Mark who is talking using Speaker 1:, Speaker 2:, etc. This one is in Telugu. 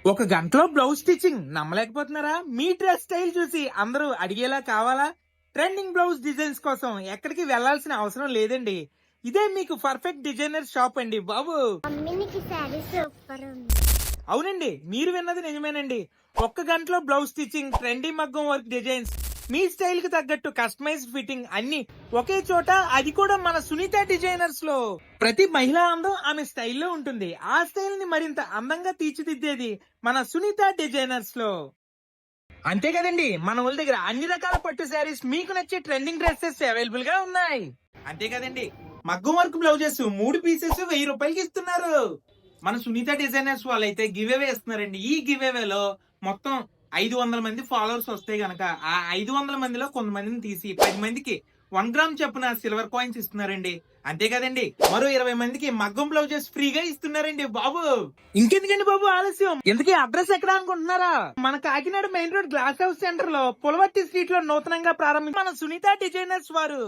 Speaker 1: ఒక గంటలో బ్లౌజ్ స్టిచ్చింగ్ నమ్మలేకపోతున్నారా? మీ డ్రెస్ స్టైల్ చూసి అందరూ అడిగేలా కావాలా? ట్రెండింగ్ బ్లౌజ్ డిజైన్స్ కోసం ఎక్కడికి వెళ్లాల్సిన అవసరం లేదండి. ఇదే మీకు పర్ఫెక్ట్ డిజైనర్ షాప్ అండి బాబు.
Speaker 2: మమ్మీనికి శారీ సూపర్ ఉంది.
Speaker 1: అవునండి, మీరు విన్నది నిజమేనండి. ఒక్క గంటలో బ్లౌజ్ స్టిచ్చింగ్, ట్రెండీ మగ్గం వర్క్ డిజైన్స్, మీ స్టైల్ కి తగ్గట్టు కస్టమైజ్ ఫిట్టింగ్ అన్ని ఒకే చోట, అది కూడా మన సునీత డిజైనర్స్ లో. ప్రతి మహిళా అందం ఆమె స్టైల్లో ఉంటుంది. ఆ స్టైల్ ని మరింత అందంగా తీర్చిదిద్దేది మన సునీత డిజైనర్స్ లో. అంతే కదండి, మన వాళ్ళ దగ్గర అన్ని రకాల పట్టు శారీస్, మీకు నచ్చే ట్రెండింగ్ డ్రెస్సెస్ అవైలబుల్ గా ఉన్నాయి. అంతే కదండి, మగ్గం వర్క్ బ్లౌజెస్ 3 పీసెస్ 1000 రూపాయలకి ఇస్తున్నారు. మన సునీత డిజైనర్స్ వాళ్ళైతే గివ్ అవే ఇస్తున్నారండి. ఈ గివ్ అవేలో మొత్తం 500 మంది ఫాలోవర్స్ వస్తే గనక ఆ 500 మందిలో కొంతమందిని తీసి 10 మందికి 1 గ్రామ్ చొప్పున సిల్వర్ కాయిన్స్ ఇస్తున్నారండి. అంతే కదండి, మరో 20 మందికి మగ్గం బ్లౌజెస్ ఫ్రీగా ఇస్తున్నారండి బాబు. ఇంకెందుకండి బాబు ఆలస్యం, ఎందుకే అడ్రస్ ఎక్కడ అనుకుంటున్నారా? మన Kakinada main road glass house centre లో పులవర్తి స్ట్రీట్ లో నూతనంగా ప్రారంభించిన మన సునీత డిజైనర్స్ వారు